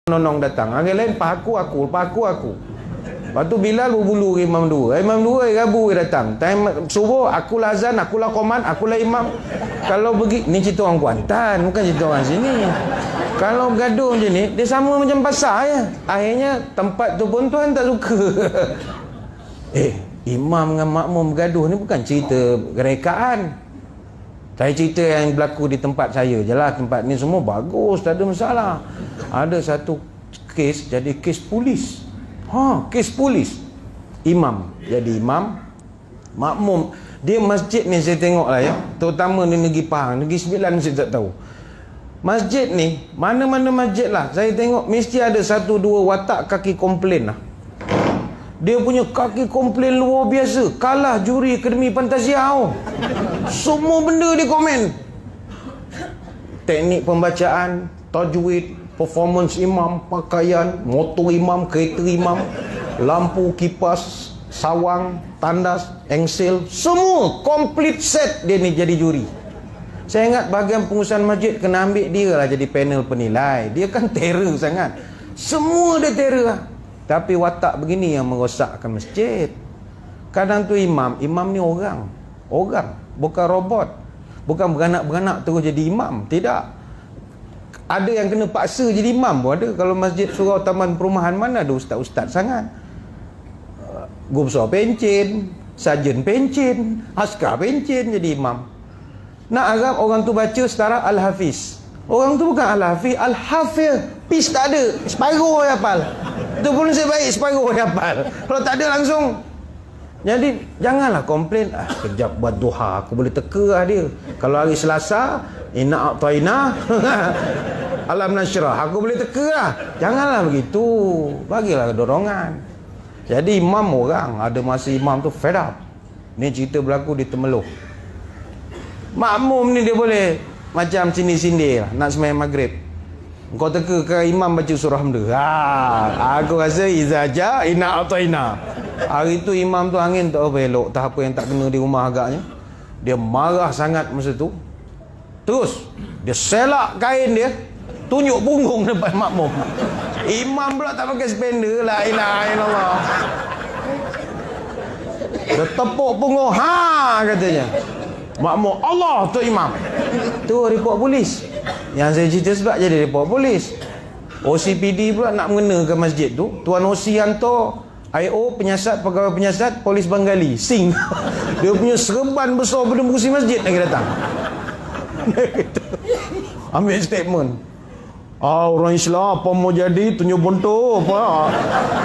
nonong datang. Hari lain lepas aku. Lepas tu Bilal berbulu imam dua. Imam dua Rabu datang. Time subuh akulah azan, akulah qomat, akulah imam. Kalau pergi ni cerita orang Kuantan, bukan cerita orang sini. Kalau gaduh macam ni, dia sama macam pasar ya. Akhirnya tempat tu pun tuan tak suka. Imam dengan makmum bergaduh ni bukan cerita rekaan. Saya cerita yang berlaku di tempat saya je lah. Tempat ni semua bagus, tak ada masalah. Ada satu kes, jadi kes polis. Kes polis. Imam. Jadi imam, makmum. Dia masjid ni saya tengok lah ya. Terutama di Negeri Pahang. Negeri Sembilan saya tak tahu. Masjid ni, mana-mana masjid lah. Saya tengok mesti ada satu dua watak kaki komplain lah. Dia punya kaki komplain luar biasa. Kalah juri Akademi Fantasia. Semua benda dia komen. Teknik pembacaan, tajwid, performance imam, pakaian, motor imam, kereta imam, lampu, kipas, sawang, tandas, engsel, semua complete set dia ni jadi juri. Saya ingat bahagian pengurusan masjid kena ambil dia lah jadi panel penilai. Dia kan terror sangat. Semua dia terror lah. Tapi watak begini yang merosakkan masjid. Kadang tu imam ni orang, bukan robot. Bukan beranak-beranak terus jadi imam. Tidak. Ada yang kena paksa jadi imam pun ada. Kalau masjid surau taman perumahan, mana ada ustaz-ustaz sangat. Guru besar pencen, sarjan pencen, askar pencen jadi imam. Nak harap orang tu baca setara Al-Hafiz. Orang tu bukan Al-Hafiz, Al-Hafiz. Pis tak ada, separuh dia hafal. Itu pun saya baik, separuh dia hafal. Kalau tak ada langsung. Jadi janganlah komplain. Kejap buat duha, aku boleh teka lah dia. Kalau hari Selasa, Inna a'tayna Alam nasyrah, aku boleh teka lah. Janganlah begitu. Bagilah dorongan. Jadi imam orang, ada masa imam tu fed up. Ni cerita berlaku di Temeloh. Makmum ni dia boleh macam sindir-sindir lah, nak sembahyang maghrib. Kau teka ke imam baca surah Hamdah. Aku rasa izaja inna ataina. Hari tu imam tu angin tak apa elok, tak apa yang tak kena di rumah agaknya. Dia marah sangat masa tu. Terus dia selak kain dia, tunjuk punggung depan makmum. Imam pula tak pakai spender, la ilaha illallah. Dia tepuk punggung, katanya. Makmum, Allah tu imam. Tu report polis. Yang saya cerita sebab jadi report polis. OCPD pula nak mengenakan masjid tu. Tuan OC hantar IO, penyiasat, pegawai penyiasat, polis Bengali, sing. Dia punya serban besar pada kursi masjid lagi datang. Ambil statement. Orang Islam apa mau jadi tunjuk bonto apa.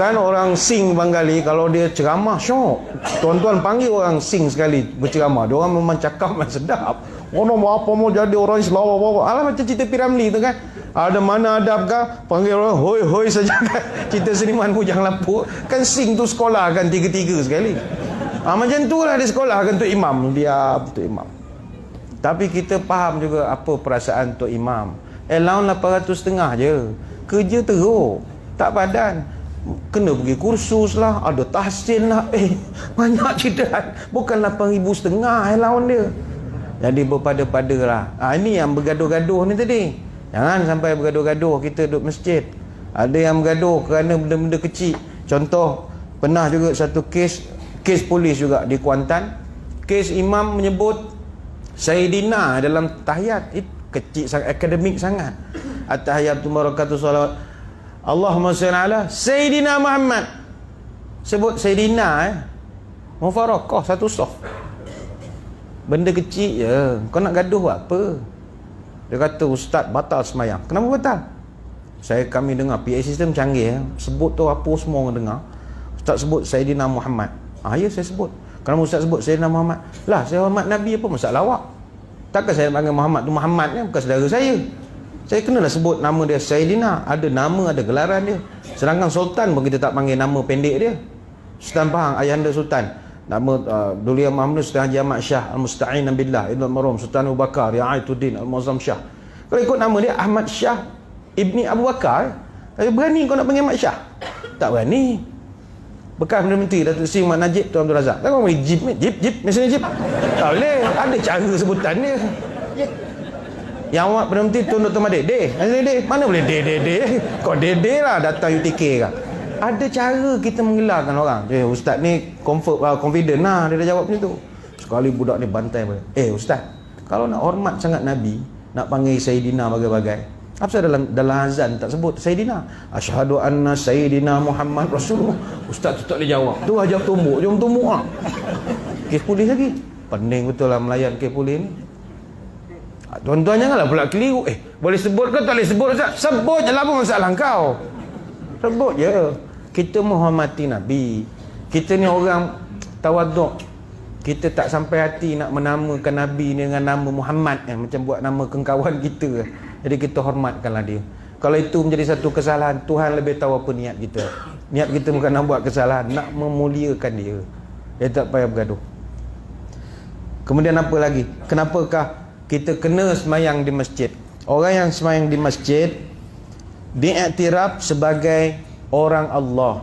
Kan orang sing Bengali kalau dia ceramah syok. Tuan-tuan panggil orang sing sekali berceramah. Dia orang memang cakap memang sedap. Orang apa mau jadi orang Islam apa. Alah macam cerita Piramli tu kan. Ada mana adabkah? Panggil orang hoi saja kan. Cerita Seniman Bujang Lapuk. Kan sing tu sekolah kan tiga-tiga sekali. Macam tu lah dia sekolah kan Tok Imam. Dia Tok Imam. Tapi kita faham juga apa perasaan Tok Imam. Allowance 800.5 je. Kerja teruk. Tak padan. Kena pergi kursus lah. Ada tahsin lah. Banyak cerita. Bukan 8,500 allowance dia. Jadi berpada-pada lah. Ini yang bergaduh-gaduh ni tadi. Jangan sampai bergaduh-gaduh kita duduk masjid. Ada yang bergaduh kerana benda-benda kecil. Contoh, pernah juga satu kes polis juga di Kuantan. Kes imam menyebut Sayyidina dalam tahiyat. Kecil sangat, akademik sangat. At-tahiyatu barakatuh salawat Allahumma salli ala Sayyidina Muhammad. Sebut Sayyidina mufarakah satu saf. Benda kecil je. Kau nak gaduh apa? Dia kata ustaz batal semayang. Kenapa batal? Kami dengar PA system canggih sebut tu apa semua orang dengar. Ustaz sebut Sayyidina Muhammad. Ya saya sebut. Kenapa ustaz sebut Sayyidina Muhammad? Lah saya hormat Nabi, apa masalah awak? Takkan saya panggil Muhammad tu Muhammad ni bukan saudara saya. Saya kenalah sebut nama dia Sayyidina. Ada nama, ada gelaran dia. Sedangkan Sultan pun kita tak panggil nama pendek dia. Sultan Pahang, Ayahanda Sultan. Nama Dulu Yang Maha Sultan Haji Ahmad Shah Al-Musta'in Billah Ibn Marum Sultan Abu Bakar Ri'ayatuddin Al-Muazzam Shah. Kalau ikut nama dia Ahmad Shah Ibni Abu Bakar, tapi berani kau nak panggil Ahmad Shah? Tak berani. Bekas Perdana Menteri Datuk Seri Mat Najib Tuan Abdul Razak. Tak kau panggil Jip, mesinnya Jip. Tak boleh. Ada cara sebutan dia. Yang awak berhenti Tun Dr. Mahathir. Deh. Mana boleh deh. Kau deh lah datang UTK kan. Ada cara kita menggelarkan orang. Ustaz ni confident lah dia dah jawab macam tu. Sekali budak ni bantai pun. Ustaz, kalau nak hormat sangat Nabi, nak panggil Sayyidina bagai-bagai, apa dalam azan tak sebut Sayyidina? Asyhadu anna Sayyidina Muhammad Rasulullah. Ustaz tu tak boleh jawab. Tu ajar tumbuk, jom tumbuk lah. Kes polis lagi. Pening betul lah melayan kes polis ni. Tuan-tuan janganlah pula keliru. Boleh sebut ke tak boleh sebut Ustaz? Sebut je lah, apa masalah kau? Sebut je. Kita menghormati Nabi. Kita ni orang tawaduk. Kita tak sampai hati nak menamakan Nabi ni dengan nama Muhammad macam buat nama kawan kita. Jadi kita hormatkanlah dia. Kalau itu menjadi satu kesalahan, Tuhan lebih tahu apa niat kita. Niat kita bukan nak buat kesalahan, nak memuliakan dia. Dia tak payah bergaduh. Kemudian apa lagi? Kenapakah kita kena semayang di masjid? Orang yang semayang di masjid diiktiraf sebagai orang Allah,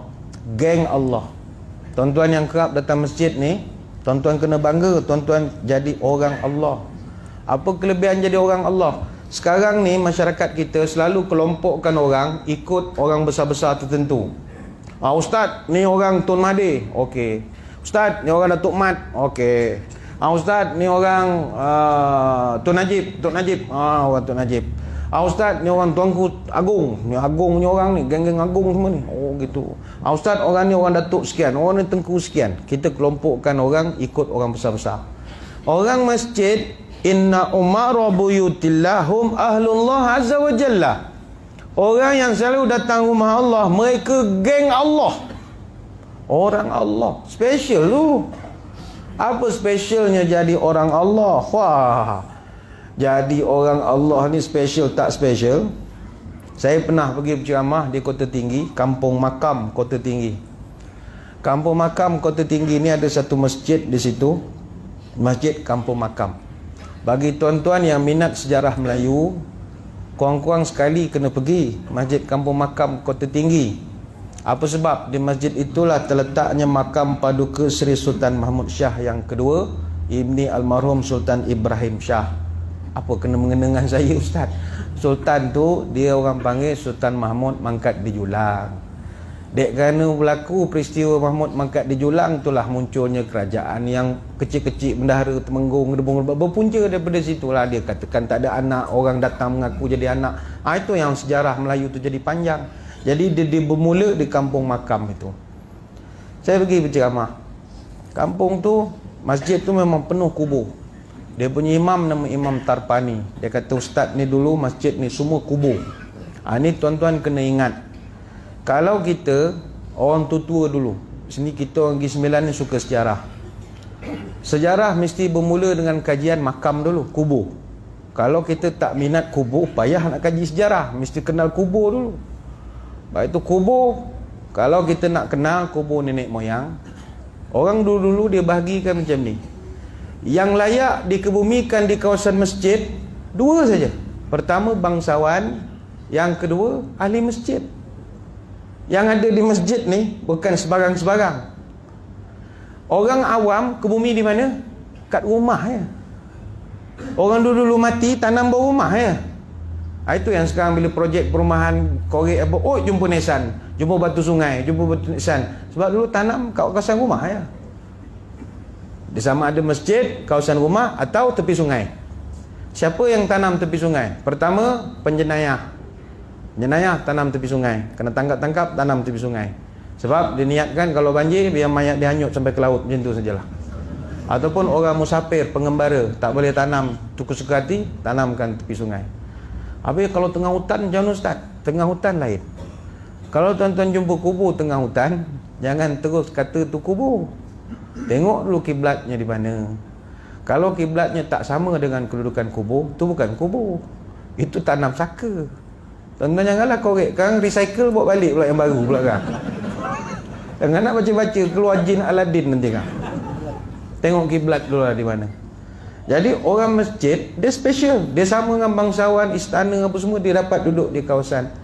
geng Allah. Tuan-tuan yang kerap datang masjid ni, tuan-tuan kena bangga, tuan-tuan jadi orang Allah. Apa kelebihan jadi orang Allah? Sekarang ni masyarakat kita selalu kelompokkan orang ikut orang besar-besar tertentu. Ustaz, ni orang Tun Mahathir. Okey. Ustaz, ni orang Datuk Mat. Okey. Ustaz, ni orang Tun Najib. Orang Tun Najib. Ustaz, ni orang Tuanku Agung. Ni Agung ni orang ni, geng-geng Agung semua ni. Gitu. Ustaz, orang ni orang Datuk sekian, orang ni Tengku sekian. Kita kelompokkan orang ikut orang besar-besar. Orang masjid, inna umara buyutillahum ahlullah azza wa jalla. Orang yang selalu datang rumah Allah, mereka geng Allah. Orang Allah. Special tu. Apa specialnya jadi orang Allah? Wah. Jadi orang Allah ni special tak special? Saya pernah pergi berceramah di Kota Tinggi, Kampung Makam Kota Tinggi. Kampung Makam Kota Tinggi ni ada satu masjid di situ. Masjid Kampung Makam. Bagi tuan-tuan yang minat sejarah Melayu, kurang-kurang sekali kena pergi Masjid Kampung Makam Kota Tinggi. Apa sebab? Di masjid itulah terletaknya makam Paduka Seri Sultan Mahmud Shah yang kedua, Ibni Almarhum Sultan Ibrahim Shah. Apa kena mengenangan saya Ustaz? Sultan tu dia orang panggil Sultan Mahmud mangkat di Julang. Dek kerana berlaku peristiwa Mahmud mangkat di Julang, itulah munculnya kerajaan yang kecil-kecil bendahara Temenggung berpunca daripada situlah. Dia katakan tak ada anak, orang datang mengaku jadi anak. Itu yang sejarah Melayu tu jadi panjang. Jadi dia bermula di Kampung Makam itu. Saya pergi berceramah. Kampung tu, masjid tu memang penuh kubur. Dia punya imam nama Imam Tarpani. Dia kata ustaz ni dulu masjid ni semua kubur. Ni tuan-tuan kena ingat. Kalau kita orang tua dulu, sini kita orang Negeri Sembilan ni suka sejarah. Sejarah mesti bermula dengan kajian makam dulu, kubur. Kalau kita tak minat kubur, payah nak kaji sejarah, mesti kenal kubur dulu. Baik itu kubur, kalau kita nak kenal kubur nenek moyang, orang dulu-dulu dia bahagikan macam ni. Yang layak dikebumikan di kawasan masjid, dua saja. Pertama bangsawan, yang kedua ahli masjid. Yang ada di masjid ni bukan sebarang-sebarang. Orang awam kebumi di mana? Kat rumah ya. Orang dulu-dulu mati tanam bawah rumah ya. Itu yang sekarang bila projek perumahan korek apa, jumpa nisan, jumpa batu sungai, jumpa batu nisan. Sebab dulu tanam kat kawasan rumah ya. Di sama ada masjid, kawasan rumah atau tepi sungai. Siapa yang tanam tepi sungai? Pertama penjenayah. Jenayah tanam tepi sungai, kena tangkap-tangkap tanam tepi sungai. Sebab diniatkan kalau banjir biar mayat dia hanyut sampai ke laut, macam tu sajalah. Ataupun orang musafir, pengembara tak boleh tanam tuku suka hati, tanamkan tepi sungai. Habis kalau tengah hutan macam mana ustaz? Tengah hutan lain. Kalau tuan-tuan jumpa kubur tengah hutan, jangan terus kata tu kubur. Tengok dulu kiblatnya di mana. Kalau kiblatnya tak sama dengan kedudukan kubur, tu bukan kubur. Itu tanam saka. Tuan-tuan janganlah korek. Sekarang recycle bawa balik pula yang baru pula kan. Jangan nak baca-baca keluar jin Aladdin nanti kan. Tengok kiblat dulu lah di mana. Jadi orang masjid dia special. Dia sama dengan bangsawan, istana apa semua, dia dapat duduk di kawasan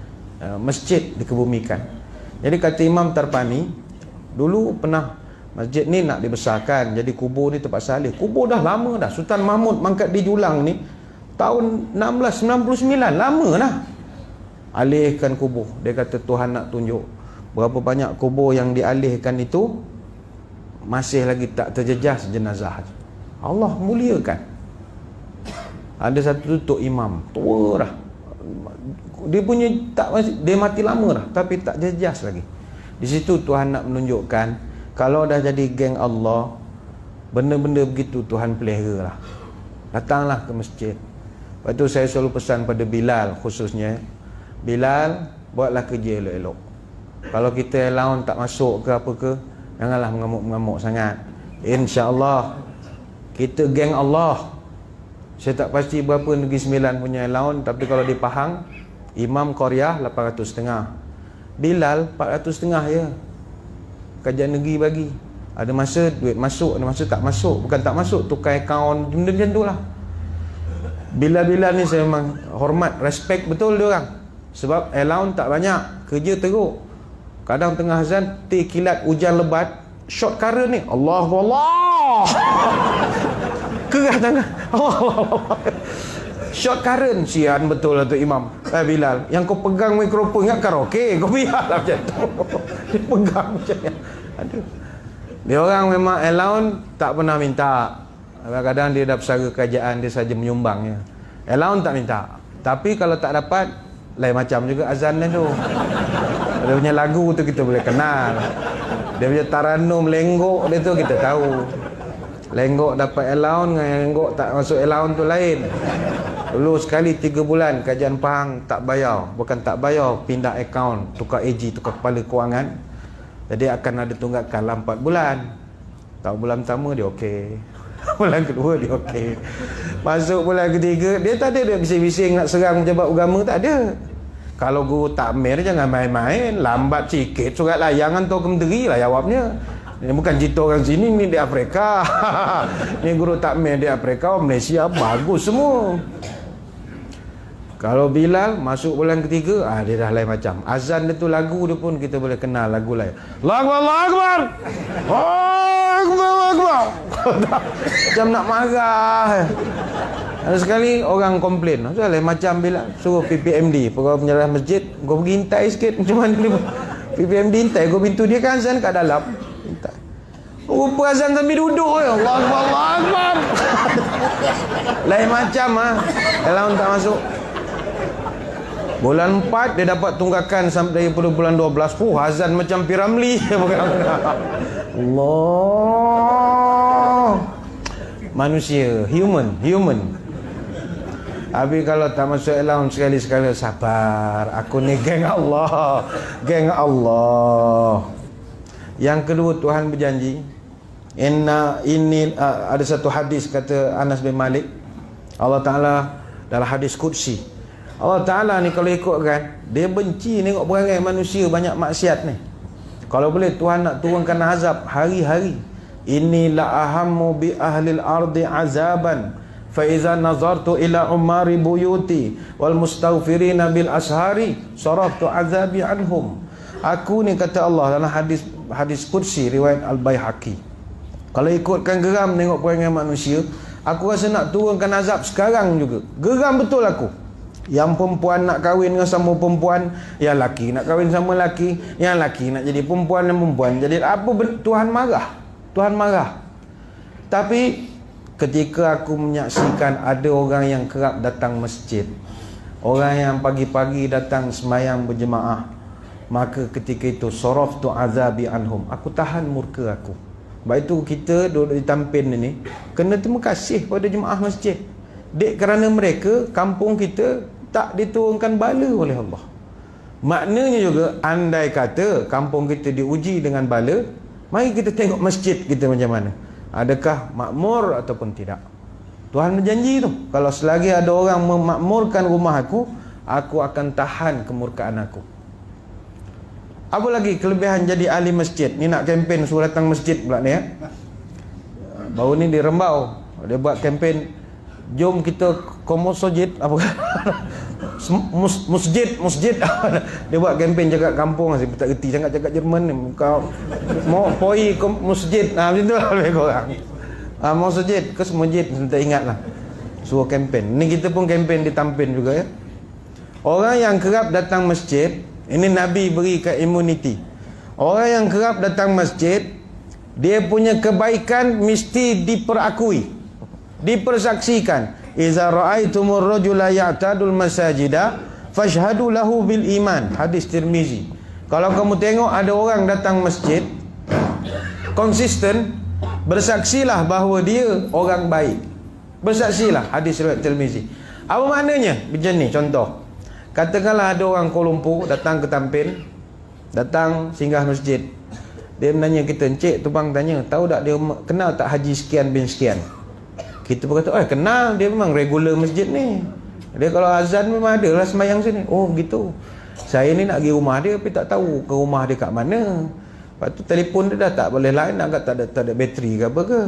masjid dikebumikan. Jadi kata Imam Tarpani, dulu pernah masjid ni nak dibesarkan, jadi kubur ni terpaksa alih. Kubur dah lama dah. Sultan Mahmud mangkat di Julang ni tahun 1699, lama lah. Alihkan kubur. Dia kata Tuhan nak tunjuk berapa banyak kubur yang dialihkan itu masih lagi tak terjejas jenazah. Allah muliakan. Ada satu tok imam, tua dah. Dia punya dia mati lama dah, tapi tak jejas lagi. Di situ Tuhan nak menunjukkan kalau dah jadi geng Allah, benda-benda begitu Tuhan pelihara lah. Datanglah ke masjid. Lepas tu saya selalu pesan pada Bilal khususnya, Bilal, buatlah kerja elok-elok. Kalau kita allowance tak masuk ke apa ke, janganlah mengamuk-mengamuk sangat. InsyaAllah kita geng Allah. Saya tak pasti berapa Negeri Sembilan punya allowance, tapi kalau di Pahang, Imam Qaryah 800.5, Bilal 400.5 je. Kajian negeri bagi. Ada masa duit masuk, ada masa tak masuk. Bukan tak masuk, tukar akaun, benda macam tu lah. Bilal-Bilal ni saya memang hormat, respect betul dia orang. Sebab allowance tak banyak, kerja teruk. Kadang tengah azan, kilat hujan lebat, short current ni, Allah Allah. Kerah tangan. Allah. Short current, sian betul lah tu Imam. Bilal, yang kau pegang mikrofon ingat karaoke, kau biarlah macam tu. Dia pegang macam ni. Aduh. Dia orang memang allowance tak pernah minta. Kadang-kadang dia dah bersara kerajaan, dia saja menyumbangnya. Allowance tak minta. Tapi kalau tak dapat, lain macam juga azan dia tu. Dia punya lagu tu kita boleh kenal. Dia punya taranum lenggok dia tu kita tahu. Lenggok dapat allowance dengan lenggok tak masuk allowance tu lain. Dulu sekali 3 bulan kajian Pahang tak bayar. Bukan tak bayar, pindah akaun, tukar AG, tukar kepala kewangan. Jadi akan ada tunggakan dalam 4 bulan. Tahu bulan pertama dia okey. Bulan kedua dia okey. Masuk bulan ketiga, dia tak ada dia bising-bising nak serang pejabat agama, tak ada. Kalau guru takmir jangan main-main, lambat sikit surat layangan tu ke menteri lah jawabnya. Ini bukan cerita orang sini, ni di Afrika. Ni guru takmir di Afrika, Malaysia, bagus semua. Kalau Bilal masuk bulan ketiga, dia dah lain macam. Azan dia tu lagu dia pun kita boleh kenal lagu lain. Allahu Akbar. Allahu Akbar. Macam nak marah. Ada sekali orang komplain, lain macam Bilal, suruh PPMD, pegawai penyerah masjid, kau pergi hintai sikit macam mana ni. PPMD hintai, kau pintu dia kan azan kat dalam. Hintai. Rupa azan sambil duduk je. Allahu Akbar. Lain macam Kalau tak masuk. Bulan 4 dia dapat tunggakan sampai daripada bulan 12. Azan macam Piramli. Allah. Manusia, human. Habis kalau tak masuk allowance sekali-sekala, sabar. Aku ni geng Allah. Geng Allah. Yang kedua, Tuhan berjanji. Ada satu hadis kata Anas bin Malik. Allah Ta'ala dalam hadis Qudsi. Allah Ta'ala ni kalau ikutkan, dia benci tengok perangai manusia banyak maksiat ni. Kalau boleh Tuhan nak turunkan azab hari-hari. Inni la ahammu bi ahlil ardi azaban fa iza nazartu ila umari buyuti wal mustaghfirina bil ashari saraftu azabi anhum. Aku ni kata Allah dalam hadis qudsi riwayat Al-Baihaqi. Kalau ikutkan geram tengok perangai manusia, aku rasa nak turunkan azab sekarang juga. Geram betul aku. Yang perempuan nak kahwin dengan sama perempuan, yang laki nak kahwin sama laki, yang laki nak jadi perempuan dan perempuan jadi apa, Tuhan marah. Tuhan marah. Tapi ketika aku menyaksikan ada orang yang kerap datang masjid, orang yang pagi-pagi datang semayang berjemaah, maka ketika itu saraftu azabi anhum, aku tahan murka aku. Sebab itu kita duduk di Tampin ini kena terima kasih pada jemaah masjid. Dek kerana mereka, kampung kita tak diturunkan bala oleh Allah. Maknanya juga, andai kata kampung kita diuji dengan bala, mari kita tengok masjid kita macam mana. Adakah makmur ataupun tidak. Tuhan berjanji tu, kalau selagi ada orang memakmurkan rumah aku akan tahan kemurkaan aku. Apa lagi kelebihan jadi ahli masjid? Ni nak kempen suruh datang masjid pula ni Baru ni di Rembau dia buat kempen, jom kita komosojid apa masjid. Dia buat kempen jaga kampung, saya tak reti sangat cakap Jerman ni. Kau mau poi masjid macam tu lah lebih kurang. Masjid ke masjid tak ingat lah. Suruh kempen. Ni kita pun kempen di Tampin juga ya. Orang yang kerap datang masjid, ini Nabi berikan immunity. Orang yang kerap datang masjid, dia punya kebaikan mesti diperakui, dipersaksikan. Iza ra'aitumur rajula ya'tadul masajida fashhadu lahu bil iman. Hadis Tirmizi. Kalau kamu tengok ada orang datang masjid konsisten, bersaksilah bahawa dia orang baik. Bersaksilah. Hadis riwayat Tirmizi. Apa maknanya? Macam ni contoh. Katakanlah ada orang Kuala Lumpur datang ke Tampin, datang singgah masjid. Dia menanya kita, "Encik, tumpang tanya, tahu tak dia kenal tak Haji sekian bin sekian?" Kita pun kata, kenal, dia memang regular masjid ni. Dia kalau azan memang ada lah sembahyang sini. Oh gitu. Saya ni nak pergi rumah dia tapi tak tahu ke rumah dia kat mana. Lepas tu telefon dia dah tak boleh line, agak tak ada bateri ke apa ke.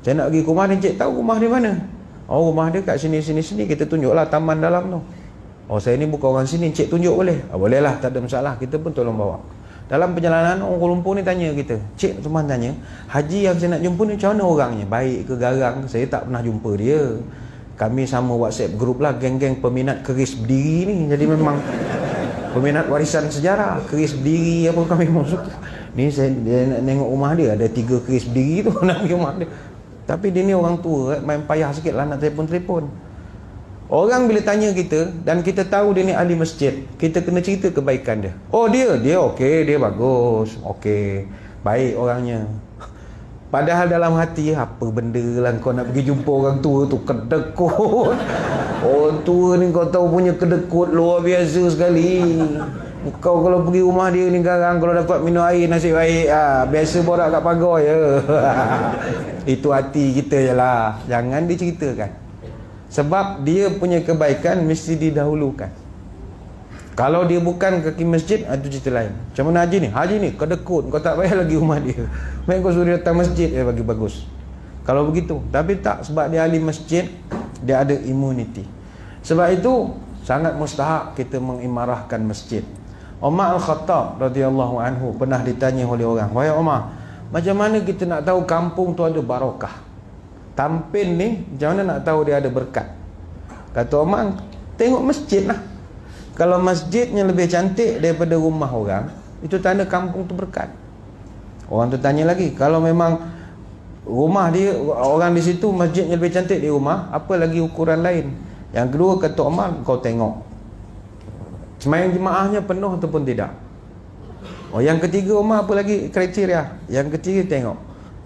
Saya nak pergi ke rumah dia, "Encik tahu rumah dia mana?" "Oh, rumah dia kat sini. Kita tunjuklah taman dalam tu." "Oh, saya ni bukan orang sini, encik tunjuk boleh?" "Boleh lah, tak ada masalah." Kita pun tolong bawa. Dalam perjalanan orang Kuala Lumpur ni tanya kita, "Cik, teman tanya, haji yang saya nak jumpa ni macam mana orangnya? Baik ke garang?" "Saya tak pernah jumpa dia. Kami sama WhatsApp group lah, geng-geng peminat keris berdiri ni. Jadi memang peminat warisan sejarah, keris berdiri apa kami masuk. Ni dia nak tengok rumah dia, ada 3 keris berdiri tu nak pergi rumah dia. Tapi dia ni orang tua, main payah sikit lah nak telefon-telefon." Orang bila tanya kita dan kita tahu dia ni ahli masjid, kita kena cerita kebaikan dia. "Oh, dia okey, dia bagus, okey, baik orangnya." Padahal dalam hati, apa benda lah kau nak pergi jumpa orang tua tu, kedekut. Orang tua ni kau tahu punya kedekut luar biasa sekali. Kau kalau pergi rumah dia ni garang, kalau dapat minum air nasib baik, biasa borak kat pagar je. Itu hati kita je lah, jangan diceritakan. Sebab dia punya kebaikan mesti didahulukan. Kalau dia bukan kaki masjid, itu cerita lain. Macam mana haji ni kedekut, kau tak payah lagi rumah dia. Main kau suruh datang masjid, bagi bagus. Kalau begitu. Tapi tak, sebab dia ahli masjid, dia ada immunity. Sebab itu sangat mustahak kita mengimarahkan masjid. Umar Al-Khattab radhiyallahu anhu pernah ditanya oleh orang, "Wahai Umar, macam mana kita nak tahu kampung tu ada barakah? Tampin ni macam mana nak tahu dia ada berkat?" Kata Umar, "Tengok masjid lah. Kalau masjidnya lebih cantik daripada rumah orang, itu tanda kampung tu berkat." Orang tu tanya lagi, "Kalau memang rumah dia, orang di situ masjidnya lebih cantik di rumah, apa lagi ukuran lain?" Yang kedua kata Umar, "Kau tengok sembahyang jemaahnya penuh ataupun tidak." Yang ketiga Umar, apa lagi kriteria? Yang ketiga tengok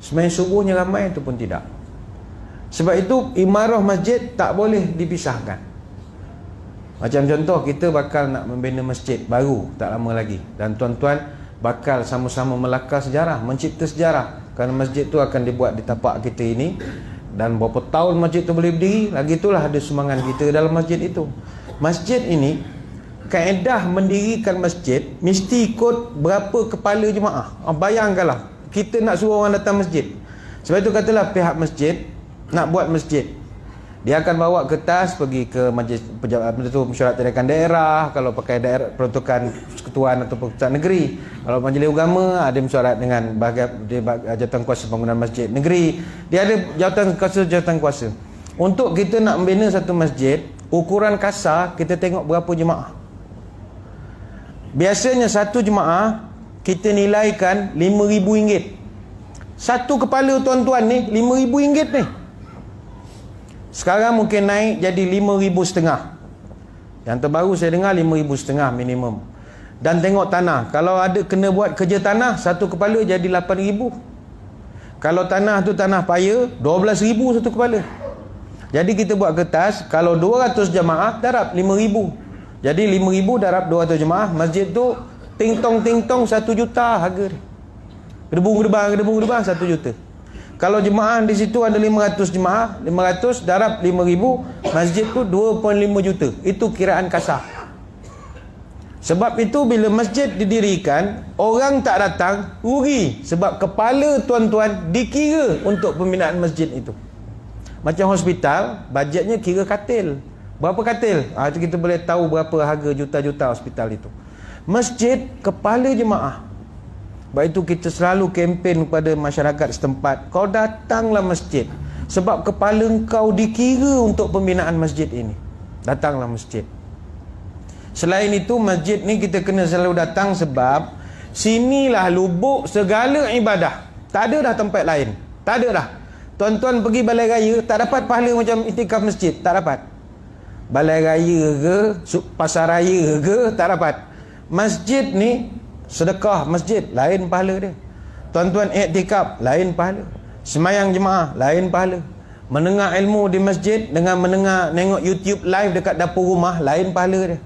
sembahyang subuhnya ramai ataupun tidak. Sebab itu imarah masjid tak boleh dipisahkan. Macam contoh, kita bakal nak membina masjid baru tak lama lagi, dan tuan-tuan bakal sama-sama melakar sejarah, mencipta sejarah, kerana masjid tu akan dibuat di tapak kita ini. Dan berapa tahun masjid tu boleh berdiri, lagi itulah ada sumbangan kita dalam masjid itu. Masjid ini, kaedah mendirikan masjid mesti ikut berapa kepala jemaah. Bayangkanlah kita nak suruh orang datang masjid. Sebab itu katalah pihak masjid nak buat masjid, dia akan bawa kertas pergi ke majlis pejabat itu, mesyuarat tindakan daerah. Kalau pakai daerah peruntukan persekutuan atau pusat negeri, kalau majlis agama ada mesyuarat dengan jawatan kuasa bangunan masjid negeri, dia ada jawatan kuasa. Untuk kita nak membina satu masjid, ukuran kasar kita tengok berapa jemaah. Biasanya satu jemaah kita nilaikan RM5,000. Satu kepala tuan-tuan ni RM5,000 ni. Sekarang mungkin naik jadi RM5,500. Yang terbaru saya dengar RM5,500 minimum. Dan tengok tanah, kalau ada kena buat kerja tanah, satu kepala jadi RM8,000. Kalau tanah tu tanah paya, RM12,000 satu kepala. Jadi kita buat kertas, kalau 200 jemaah darab RM5,000. Jadi RM5,000 darab 200 jemaah, masjid tu ting-tong 1 juta harga dia. Gedebung-gedebang RM1 juta. Kalau jemaah di situ ada 500 jemaah, 500 darab 5,000, masjid tu 2.5 juta. Itu kiraan kasar. Sebab itu bila masjid didirikan, orang tak datang, rugi. Sebab kepala tuan-tuan dikira untuk pembinaan masjid itu. Macam hospital, bajetnya kira katil. Berapa katil? Itu kita boleh tahu berapa harga juta-juta hospital itu. Masjid, kepala jemaah. Sebab itu kita selalu kempen kepada masyarakat setempat, kau datanglah masjid. Sebab kepala engkau dikira untuk pembinaan masjid ini. Datanglah masjid. Selain itu, masjid ni kita kena selalu datang sebab sinilah lubuk segala ibadah. Tak ada dah tempat lain. Tak ada dah. Tuan-tuan pergi balai raya, tak dapat pahala macam itikaf masjid. Tak dapat. Balai raya ke, pasar raya ke, tak dapat. Masjid ni, sedekah masjid, lain pahala dia. Tuan-tuan iktikaf, lain pahala. Semayang jemaah, lain pahala. Mendengar ilmu di masjid dengan mendengar, tengok YouTube live dekat dapur rumah, lain pahala dia.